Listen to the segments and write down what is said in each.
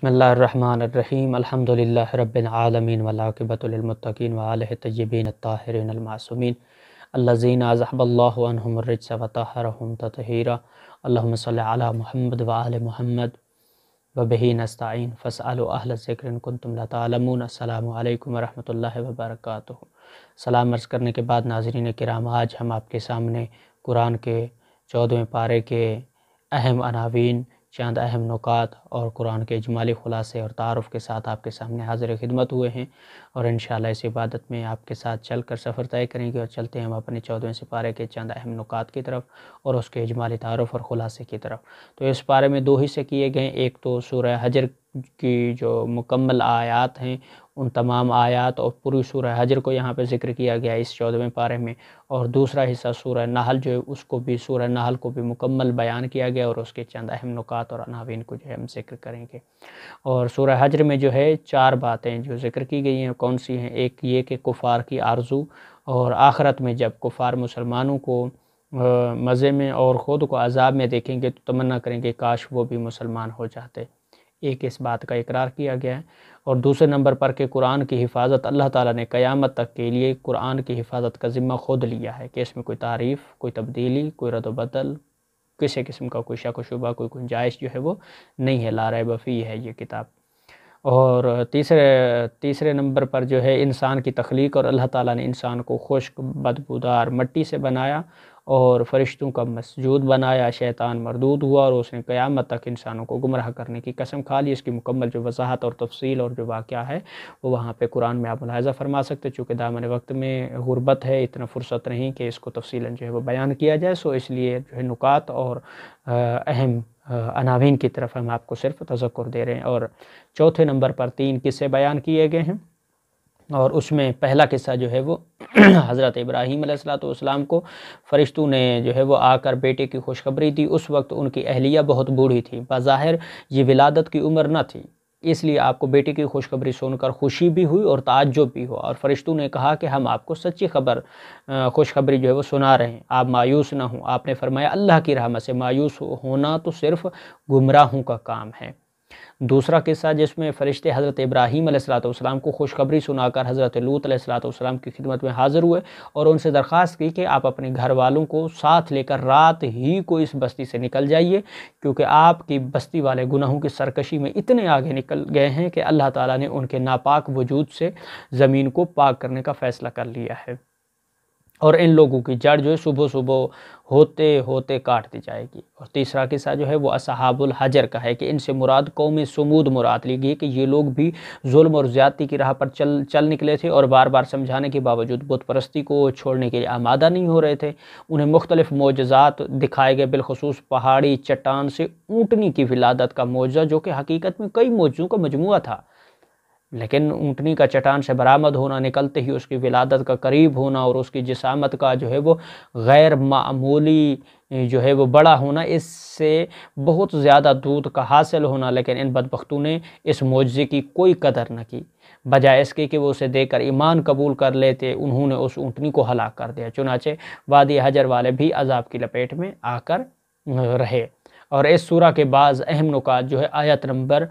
بسم اللہ الرحمن الرحیم الحمدللہ رب العالمین والعاقبۃ للمتقین وآلہ الطیبین الطاہرین المعصومین الذین اذہب اللہ عنہم الرجس وطہرہم تطہیرا اللہم صلی علی محمد وآل محمد وبہ نستعین فاسألوا اہل الذکر ان کنتم لا تعلمون۔ السلام علیکم ورحمۃ اللہ وبرکاتہ۔ سلام عرض کرنے کے بعد ناظرین کرام، آج ہم آپ کے سامنے قرآن کے 14ویں پارے کے اہم عناوین، چند اہم نکات اور قرآن کے اجمالی خلاصے اور تعارف کے ساتھ آپ کے سامنے حاضر خدمت ہوئے ہیں، اور انشاءاللہ اس عبادت میں آپ کے ساتھ چل کر سفر طے کریں گے، اور چلتے ہیں ہم اپنے 14ویں سپارے کے چند اہم نکات کی طرف اور اس کے اجمالی تعارف اور خلاصے کی طرف۔ تو اس پارے میں دو حصے کیے گئے ہیں، ایک تو سورہ حجر کی جو مکمل آیات ہیں ان تمام آیات اور پوری سورہ حجر کو یہاں پہ ذکر کیا گیا اس 14ویں پارے میں، اور دوسرا حصہ سورہ نحل جو ہے اس کو بھی، سورہ نحل کو بھی مکمل بیان کیا گیا اور اس کے چند اہم نکات اور عناوین کو جو ہے ہم ذکر کریں گے۔ اور سورہ حجر میں جو ہے 4 باتیں جو ذکر کی گئی ہیں، کون سی ہیں؟ ایک یہ کہ کفار کی آرزو، اور آخرت میں جب کفار مسلمانوں کو مزے میں اور خود کو عذاب میں دیکھیں گے تو تمنا کریں گے کاش وہ بھی مسلمان ہو جاتے، ایک اس بات کا اقرار کیا گیا ہے۔ اور دوسرے نمبر پر کہ قرآن کی حفاظت اللہ تعالیٰ نے قیامت تک کے لیے قرآن کی حفاظت کا ذمہ خود لیا ہے، کہ اس میں کوئی تعریف، کوئی تبدیلی، کوئی رد و بدل، کسی قسم کا کوئی شک و شبہ، کوئی گنجائش جو ہے وہ نہیں ہے، لا ریب فیہ ہے یہ کتاب۔ اور تیسرے نمبر پر جو ہے انسان کی تخلیق، اور اللہ تعالیٰ نے انسان کو خشک بدبودار مٹی سے بنایا اور فرشتوں کا مسجود بنایا، شیطان مردود ہوا اور اس نے قیامت تک انسانوں کو گمراہ کرنے کی قسم کھا لی۔ اس کی مکمل جو وضاحت اور تفصیل اور جو واقعہ ہے وہ وہاں پہ قرآن میں آپ ملاحظہ فرما سکتے، چونکہ دامن وقت میں غربت ہے، اتنا فرصت نہیں کہ اس کو تفصیلاً جو ہے وہ بیان کیا جائے، سو اس لیے جو ہے نکات اور اہم عناوین کی طرف ہم آپ کو صرف تذکر دے رہے ہیں۔ اور چوتھے نمبر پر 3 قصے بیان کیے گئے ہیں، اور اس میں پہلا قصہ جو ہے وہ حضرت ابراہیم علیہ السلام کو فرشتوں نے جو ہے وہ آ کر بیٹے کی خوشخبری دی۔ اس وقت ان کی اہلیہ بہت بوڑھی تھی، بظاہر یہ ولادت کی عمر نہ تھی، اس لیے آپ کو بیٹے کی خوشخبری سن کر خوشی بھی ہوئی اور تعجب بھی ہوا، اور فرشتوں نے کہا کہ ہم آپ کو سچی خوشخبری جو ہے وہ سنا رہے ہیں، آپ مایوس نہ ہوں۔ آپ نے فرمایا اللہ کی رحمت سے مایوس ہونا تو صرف گمراہوں کا کام ہے۔ دوسرا قصہ جس میں فرشتے حضرت ابراہیم علیہ السلام کو خوشخبری سنا کر حضرت لوط علیہ السلام کی خدمت میں حاضر ہوئے اور ان سے درخواست کی کہ آپ اپنے گھر والوں کو ساتھ لے کر رات ہی کو اس بستی سے نکل جائیے، کیونکہ آپ کی بستی والے گناہوں کی سرکشی میں اتنے آگے نکل گئے ہیں کہ اللہ تعالیٰ نے ان کے ناپاک وجود سے زمین کو پاک کرنے کا فیصلہ کر لیا ہے، اور ان لوگوں کی جڑ جو ہے صبح صبح ہوتے ہوتے کاٹ دی جائے گی۔ اور تیسرا قصہ جو ہے وہ اصحاب الحجر کا ہے، کہ ان سے مراد قوم سمود مراد لی گئی، کہ یہ لوگ بھی ظلم اور زیادتی کی راہ پر چل نکلے تھے اور بار بار سمجھانے کے باوجود بت پرستی کو چھوڑنے کے لیے آمادہ نہیں ہو رہے تھے۔ انہیں مختلف معجزات دکھائے گئے، بالخصوص پہاڑی چٹان سے اونٹنی کی ولادت کا معجزہ، جو کہ حقیقت میں کئی معجزوں کا مجموعہ تھا، لیکن اونٹنی کا چٹان سے برآمد ہونا، نکلتے ہی اس کی ولادت کا قریب ہونا اور اس کی جسامت کا جو ہے وہ غیر معمولی جو ہے وہ بڑا ہونا، اس سے بہت زیادہ دودھ کا حاصل ہونا، لیکن ان بدبختوں نے اس معجزے کی کوئی قدر نہ کی، بجائے اس کے کہ وہ اسے دیکھ کر ایمان قبول کر لیتے انہوں نے اس اونٹنی کو ہلاک کر دیا۔ چنانچہ وادی حجر والے بھی عذاب کی لپیٹ میں آ کر رہے۔ اور اس سورہ کے بعض اہم نکات جو ہے آیت نمبر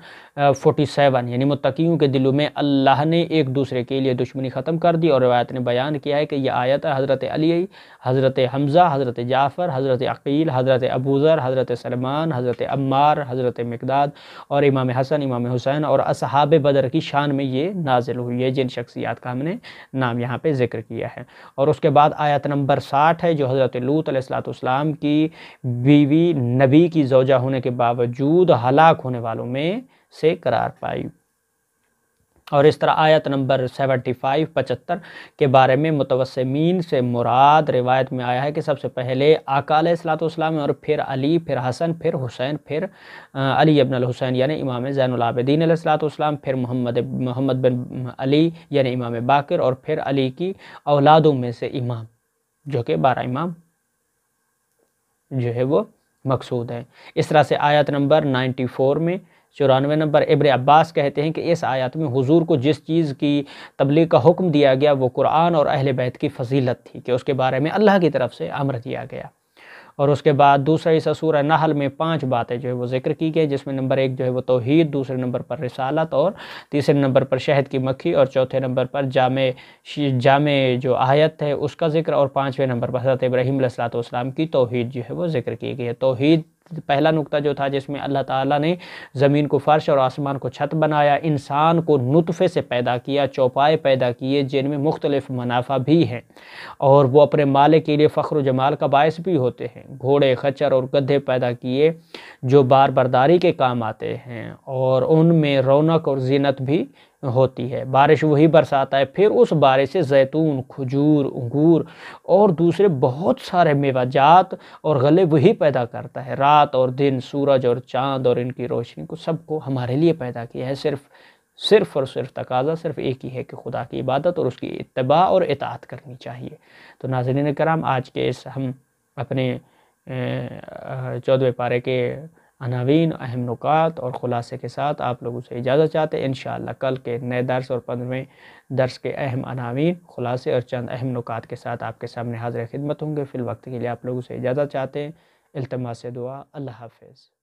47، یعنی متقیوں کے دلوں میں اللہ نے ایک دوسرے کے لیے دشمنی ختم کر دی، اور روایت نے بیان کیا ہے کہ یہ آیت حضرت علی، حضرت حمزہ، حضرت جعفر، حضرت عقیل، حضرت ابوذر، حضرت سلمان، حضرت عمار، حضرت مقداد اور امام حسن، امام حسین اور اصحاب بدر کی شان میں یہ نازل ہوئی ہے، جن شخصیات کا ہم نے نام یہاں پہ ذکر کیا ہے۔ اور اس کے بعد آیت نمبر 60 ہے، جو حضرت لوط علیہ السلام کی بیوی نبی کی زوجہ ہونے کے باوجود ہلاک ہونے والوں میں سے قرار پائی۔ اور اس طرح آیت نمبر 75 کے بارے میں متوسمین سے مراد روایت میں آیا ہے کہ سب سے پہلے آقا علیہ السلام، اور پھر علی، پھر حسن، پھر حسین، پھر علی ابن الحسین یعنی امام زین العابدین علیہ السلام، پھر محمد بن علی یعنی امام باقر، اور پھر علی کی اولادوں میں سے امام، جو کہ 12 امام جو ہے وہ مقصود ہے۔ اس طرح سے آیت نمبر 94 میں 94 نمبر ابن عباس کہتے ہیں کہ اس آیت میں حضور کو جس چیز کی تبلیغ کا حکم دیا گیا وہ قرآن اور اہل بیت کی فضیلت تھی، کہ اس کے بارے میں اللہ کی طرف سے امر دیا گیا۔ اور اس کے بعد دوسرا حصہ سورہ نحل میں 5 باتیں جو ہے وہ ذکر کی گئی، جس میں نمبر 1 جو ہے وہ توحید، دوسرے نمبر پر رسالت، اور تیسرے نمبر پر شہد کی مکھی، اور چوتھے نمبر پر جامع جو آیت ہے اس کا ذکر، اور 5ویں نمبر پر حضرت ابراہیم علیہ السلام کی توحید جو ہے وہ ذکر کی گئی ہے۔ توحید پہلا نقطہ جو تھا، جس میں اللہ تعالیٰ نے زمین کو فرش اور آسمان کو چھت بنایا، انسان کو نطفے سے پیدا کیا، چوپائے پیدا کیے جن میں مختلف منافع بھی ہیں اور وہ اپنے مالک کے لیے فخر و جمال کا باعث بھی ہوتے ہیں۔ گھوڑے، خچر اور گدھے پیدا کیے جو بار برداری کے کام آتے ہیں اور ان میں رونق اور زینت بھی ہوتی ہے۔ بارش وہی برساتا ہے، پھر اس بارش سے زیتون، کھجور، انگور اور دوسرے بہت سارے میوہ جات اور غلے وہی پیدا کرتا ہے۔ رات اور دن، سورج اور چاند اور ان کی روشنی کو سب کو ہمارے لیے پیدا کیا ہے۔ صرف اور صرف تقاضا صرف ایک ہی ہے کہ خدا کی عبادت اور اس کی اتباع اور اطاعت کرنی چاہیے۔ تو ناظرین کرام، آج کے ہم اپنے 14ویں پارے کے عناوین، اہم نکات اور خلاصے کے ساتھ آپ لوگوں سے اجازت چاہتے ہیں۔ انشاءاللہ کل کے نئے درس اور 15ویں درس کے اہم عناوین، خلاصے اور چند اہم نکات کے ساتھ آپ کے سامنے حاضر خدمت ہوں گے۔ فی الوقت کے لیے آپ لوگوں سے اجازت چاہتے ہیں۔ التماس دعا، اللہ حافظ۔